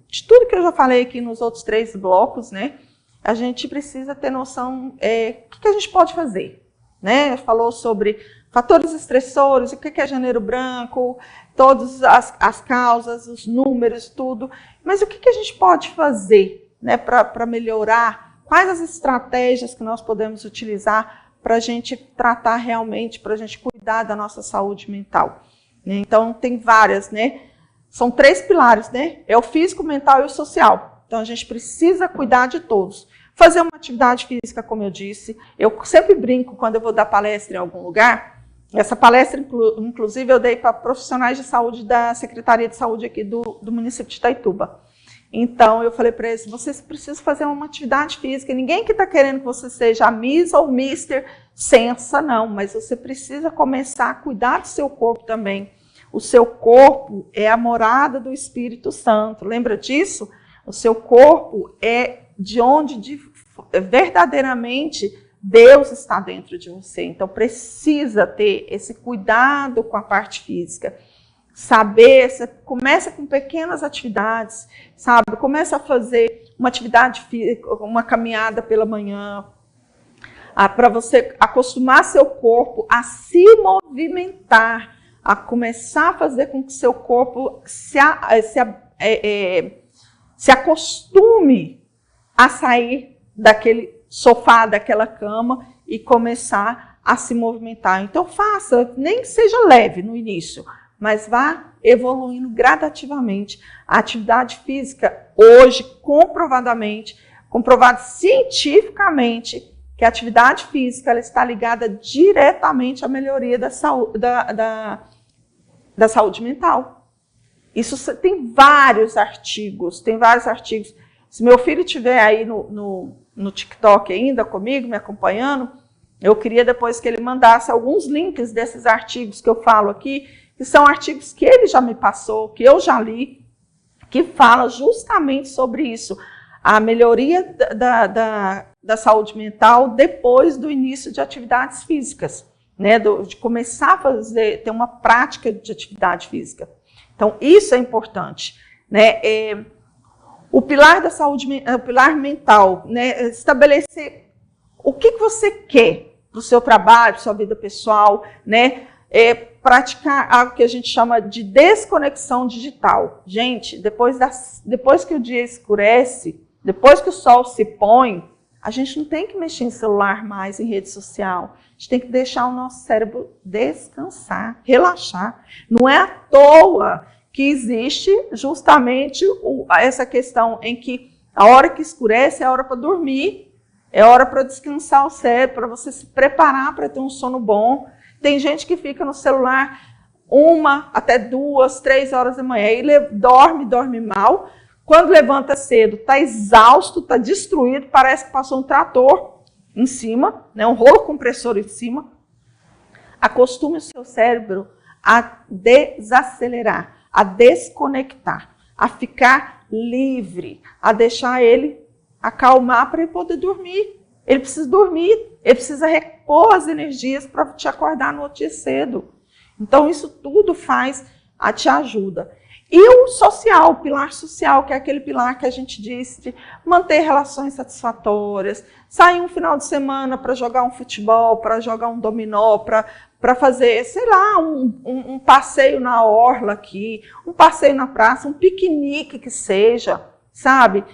de tudo que eu já falei aqui nos outros 3 blocos, né, a gente precisa ter noção o que a gente pode fazer. Né? Falou sobre fatores estressores, o que é Janeiro Branco, todas as causas, os números, tudo. Mas o que a gente pode fazer, né, para melhorar? Quais as estratégias que nós podemos utilizar para a gente tratar realmente, para a gente cuidar da nossa saúde mental? Então, tem várias, né? São 3 pilares, né? É o físico, mental e o social. Então, a gente precisa cuidar de todos. Fazer uma atividade física, como eu disse. Eu sempre brinco quando eu vou dar palestra em algum lugar. Essa palestra, inclusive, eu dei para profissionais de saúde da Secretaria de Saúde aqui do município de Itaituba. Então, eu falei para eles, vocês precisam fazer uma atividade física. Ninguém que está querendo que você seja a Miss ou Mister Sensa, não. Mas você precisa começar a cuidar do seu corpo também. O seu corpo é a morada do Espírito Santo. Lembra disso? O seu corpo é de onde verdadeiramente Deus está dentro de você. Então, precisa ter esse cuidado com a parte física. Saber, você começa com pequenas atividades, sabe? Começa a fazer uma atividade física, uma caminhada pela manhã, para você acostumar seu corpo a se movimentar, a começar a fazer com que seu corpo se acostume a sair daquele sofá, daquela cama e começar a se movimentar. Então faça, nem que seja leve no início, mas vá evoluindo gradativamente. A atividade física hoje, comprovado cientificamente, que a atividade física ela está ligada diretamente à melhoria da saúde mental. Isso tem vários artigos, Se meu filho estiver aí no TikTok ainda comigo, me acompanhando, eu queria depois que ele mandasse alguns links desses artigos que eu falo aqui, que são artigos que ele já me passou, que eu já li, que fala justamente sobre isso, a melhoria da saúde mental depois do início de atividades físicas, né? De começar a ter uma prática de atividade física. Então, isso é importante, né? O pilar da saúde, o pilar mental, né? Estabelecer o que você quer para o seu trabalho, para a sua vida pessoal, né? Praticar algo que a gente chama de desconexão digital. Gente, depois que o dia escurece, depois que o sol se põe, a gente não tem que mexer em celular mais, em rede social. A gente tem que deixar o nosso cérebro descansar, relaxar. Não é à toa que existe justamente essa questão em que a hora que escurece é a hora para dormir, é hora para descansar o cérebro, para você se preparar para ter um sono bom. Tem gente que fica no celular 1 até 2, 3 horas da manhã e dorme mal. Quando levanta cedo, está exausto, está destruído, parece que passou um trator em cima, né, um rolo compressor em cima. Acostume o seu cérebro a desacelerar, a desconectar, a ficar livre, a deixar ele acalmar para ele poder dormir. Ele precisa dormir, ele precisa repor as energias para te acordar no outro dia cedo. Então, isso tudo te ajuda. E o social, o pilar social, que é aquele pilar que a gente disse de manter relações satisfatórias, sair um final de semana para jogar um futebol, para jogar um dominó, para fazer, sei lá, um passeio na orla aqui, um passeio na praça, um piquenique que seja, sabe?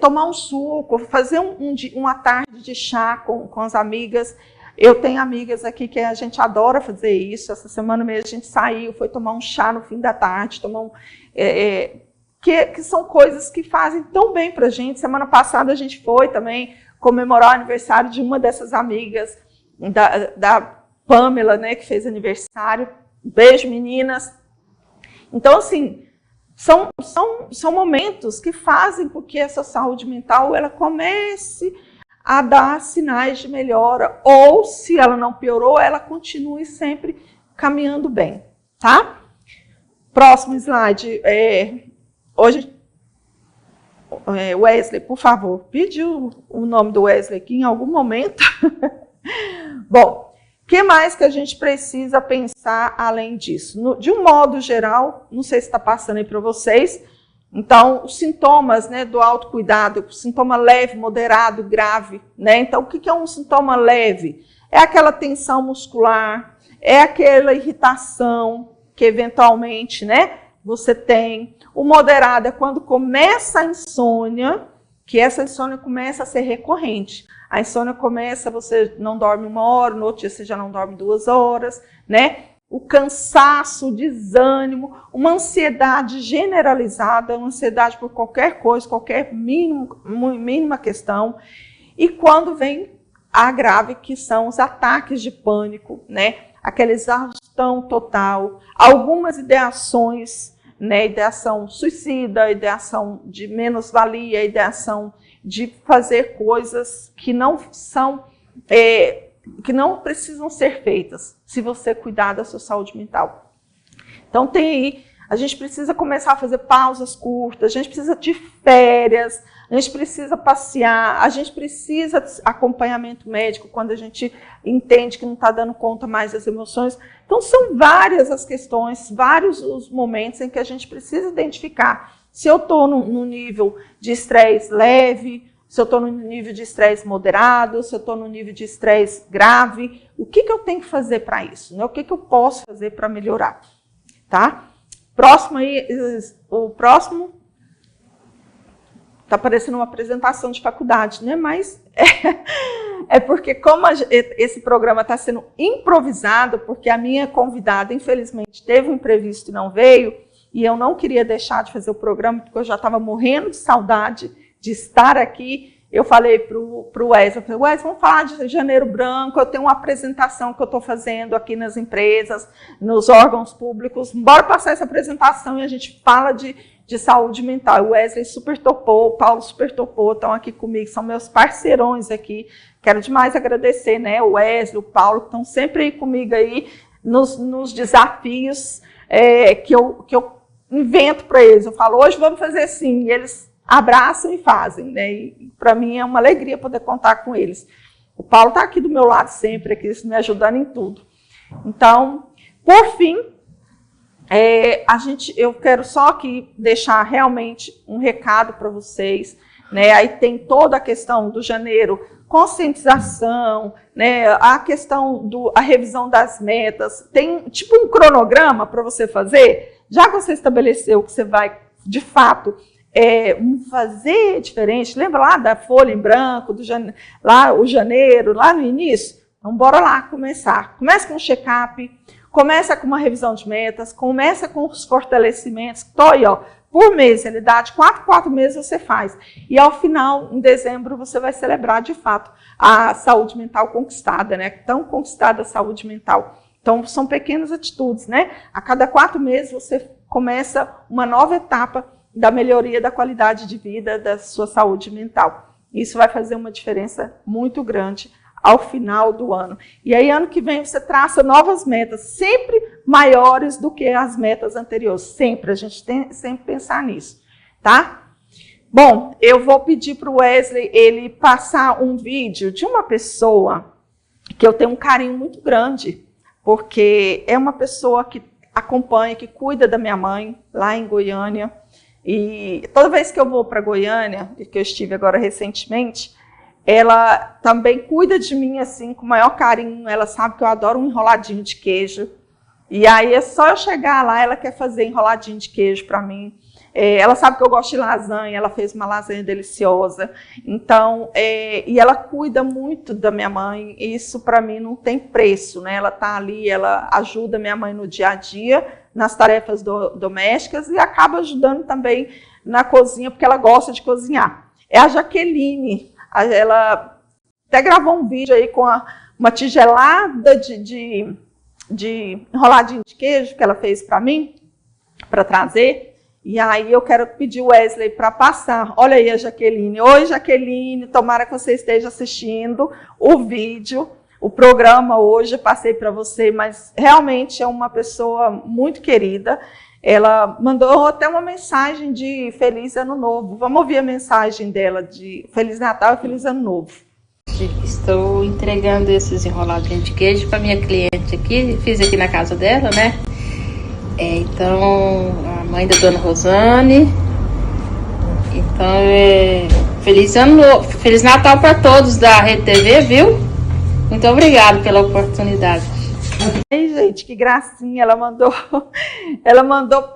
Tomar um suco, fazer uma tarde de chá com as amigas. Eu tenho amigas aqui que a gente adora fazer isso. Essa semana mesmo a gente saiu, foi tomar um chá no fim da tarde, que são coisas que fazem tão bem para a gente. Semana passada a gente foi também comemorar o aniversário de uma dessas amigas, da Pamela, né, que fez aniversário. Beijo, meninas. Então, assim, são momentos que fazem com que essa saúde mental ela comece a dar sinais de melhora, ou se ela não piorou, ela continue sempre caminhando bem, tá? Próximo slide. Hoje, Wesley, por favor, pediu o nome do Wesley aqui em algum momento. Bom, o que mais que a gente precisa pensar além disso? De um modo geral, não sei se está passando aí para vocês, então, os sintomas, né, do autocuidado, sintoma leve, moderado, grave, né? Então, o que é um sintoma leve? É aquela tensão muscular, é aquela irritação que eventualmente, né, você tem. O moderado é quando começa a insônia, que essa insônia começa a ser recorrente. A insônia começa, você não dorme 1 hora, no outro dia você já não dorme 2 horas, né? O cansaço, o desânimo, uma ansiedade generalizada, uma ansiedade por qualquer coisa, qualquer mínima questão. E quando vem a grave, que são os ataques de pânico, né? Aquela exaustão total, algumas ideações, né? Ideação suicida, ideação de menos-valia, ideação de fazer coisas que não são... que não precisam ser feitas se você cuidar da sua saúde mental. Então tem aí, a gente precisa começar a fazer pausas curtas, a gente precisa de férias, a gente precisa passear, a gente precisa de acompanhamento médico quando a gente entende que não está dando conta mais das emoções. Então são várias as questões, vários os momentos em que a gente precisa identificar se eu estou no nível de estresse leve, se eu estou no nível de estresse moderado, se eu estou no nível de estresse grave, o que eu tenho que fazer para isso? Né? O que eu posso fazer para melhorar? Tá? Próximo aí, o próximo está parecendo uma apresentação de faculdade, né? Mas é porque como esse programa está sendo improvisado, porque a minha convidada, infelizmente, teve um imprevisto e não veio, e eu não queria deixar de fazer o programa, porque eu já estava morrendo de saudade de estar aqui. Eu falei para o Wesley, vamos falar de Janeiro Branco, eu tenho uma apresentação que eu estou fazendo aqui nas empresas, nos órgãos públicos, bora passar essa apresentação e a gente fala de saúde mental. O Wesley super topou, o Paulo super topou, estão aqui comigo, são meus parceirões aqui. Quero demais agradecer, né, o Wesley, o Paulo, que estão sempre aí comigo aí nos desafios que eu invento para eles. Eu falo, hoje vamos fazer assim, e eles abraçam e fazem, né? E para mim é uma alegria poder contar com eles. O Paulo está aqui do meu lado sempre, aqui me ajudando em tudo. Então, por fim, eu quero só aqui deixar realmente um recado para vocês, né? Aí tem toda a questão do janeiro, conscientização, né? A questão a revisão das metas, tem tipo um cronograma para você fazer, já que você estabeleceu que você vai, de fato, fazer diferente, lembra lá da folha em branco, lá o janeiro, lá no início? Então, bora lá começar. Comece com um check-up, começa com uma revisão de metas, começa com os fortalecimentos. Estou aí, ó, por mês, realidade, 4 meses você faz. E ao final, em dezembro, você vai celebrar, de fato, a saúde mental conquistada, né? Tão conquistada a saúde mental. Então, são pequenas atitudes, né? A cada 4 meses, você começa uma nova etapa da melhoria da qualidade de vida, da sua saúde mental. Isso vai fazer uma diferença muito grande ao final do ano. E aí, ano que vem, você traça novas metas, sempre maiores do que as metas anteriores. Sempre, a gente tem que sempre pensar nisso, tá? Bom, eu vou pedir para o Wesley ele passar um vídeo de uma pessoa que eu tenho um carinho muito grande, porque é uma pessoa que acompanha, que cuida da minha mãe, lá em Goiânia. E toda vez que eu vou para Goiânia, que eu estive agora recentemente, ela também cuida de mim assim com o maior carinho. Ela sabe que eu adoro um enroladinho de queijo. E aí é só eu chegar lá, ela quer fazer enroladinho de queijo para mim. Ela sabe que eu gosto de lasanha, ela fez uma lasanha deliciosa. Então, e ela cuida muito da minha mãe. Isso para mim não tem preço, né? Ela está ali, ela ajuda minha mãe no dia a dia, nas tarefas domésticas e acaba ajudando também na cozinha, porque ela gosta de cozinhar. É a Jaqueline, ela até gravou um vídeo aí com uma tigelada de enroladinho de queijo que ela fez para mim, para trazer. E aí eu quero pedir o Wesley para passar. Olha aí a Jaqueline. Oi, Jaqueline, tomara que você esteja assistindo o vídeo. O programa hoje, passei para você, mas realmente é uma pessoa muito querida. Ela mandou até uma mensagem de Feliz Ano Novo. Vamos ouvir a mensagem dela de Feliz Natal e Feliz Ano Novo. Estou entregando esses enroladinhos de queijo para minha cliente aqui. Fiz aqui na casa dela, né? Então, a mãe da Dona Rosane. Então, Feliz Ano Novo, Feliz Natal para todos da Rede TV, viu? Muito obrigada pela oportunidade. Ai, gente, que gracinha, ela mandou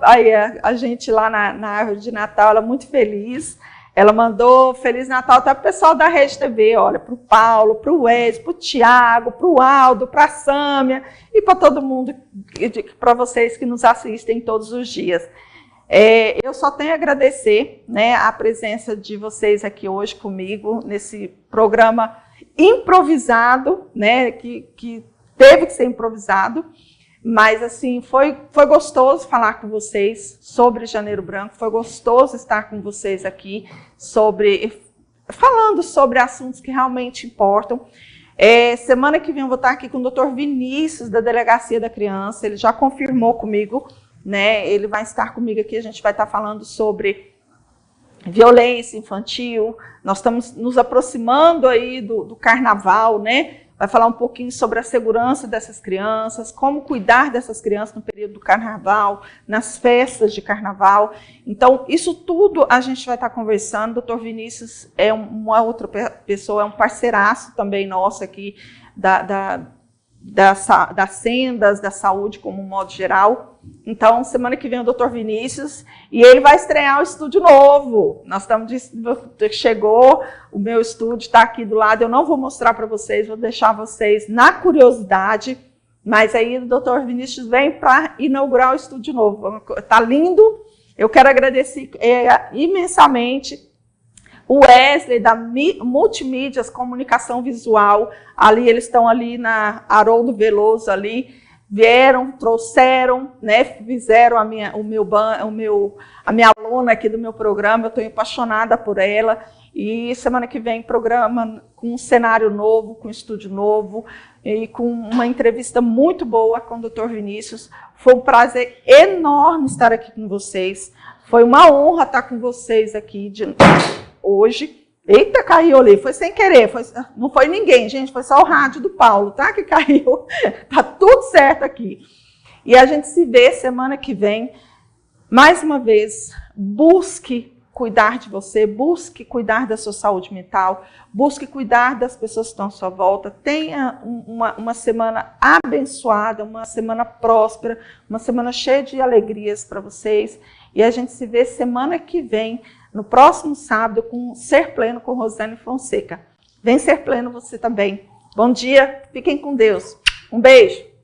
aí, a gente lá na árvore de Natal, ela muito feliz, ela mandou Feliz Natal até para o pessoal da Rede TV, olha, para o Paulo, para o Wesley, para o Tiago, para o Aldo, para a Sâmia e para todo mundo, para vocês que nos assistem todos os dias. Eu só tenho a agradecer, né, a presença de vocês aqui hoje comigo, nesse programa improvisado, né, que teve que ser improvisado, mas assim, foi gostoso falar com vocês sobre Janeiro Branco, foi gostoso estar com vocês aqui, falando sobre assuntos que realmente importam. Semana que vem eu vou estar aqui com o Dr. Vinícius, da Delegacia da Criança, ele já confirmou comigo, né, ele vai estar comigo aqui, a gente vai estar falando sobre violência infantil. Nós estamos nos aproximando aí do carnaval, né? vai falar um pouquinho sobre a segurança dessas crianças, como cuidar dessas crianças no período do carnaval, nas festas de carnaval. Então, isso tudo a gente vai estar conversando. O Dr. Vinícius é uma outra pessoa, é um parceiraço também nosso aqui das sendas, da saúde como um modo geral. Então, semana que vem o Dr. Vinícius, e ele vai estrear o estúdio novo. Nós estamos chegou, o meu estúdio está aqui do lado, eu não vou mostrar para vocês, vou deixar vocês na curiosidade, mas aí o Dr. Vinícius vem para inaugurar o estúdio novo. Está lindo, eu quero agradecer imensamente o Wesley, da Multimídias Comunicação Visual, ali eles estão ali na Haroldo Veloso, ali, vieram, trouxeram, né, fizeram a minha aluna aqui do meu programa, eu estou apaixonada por ela, e semana que vem programa com um cenário novo, com um estúdio novo, e com uma entrevista muito boa com o Dr. Vinícius. Foi um prazer enorme estar aqui com vocês, foi uma honra estar com vocês aqui hoje. Eita, caiu ali, foi sem querer, não foi ninguém, gente, foi só o rádio do Paulo, tá, que caiu, tá tudo certo aqui. E a gente se vê semana que vem, mais uma vez, busque cuidar de você, busque cuidar da sua saúde mental, busque cuidar das pessoas que estão à sua volta, tenha uma semana abençoada, uma semana próspera, uma semana cheia de alegrias para vocês, e a gente se vê semana que vem, no próximo sábado, com Ser Pleno com Rosane Fonseca. Vem ser pleno você também. Bom dia, fiquem com Deus. Um beijo.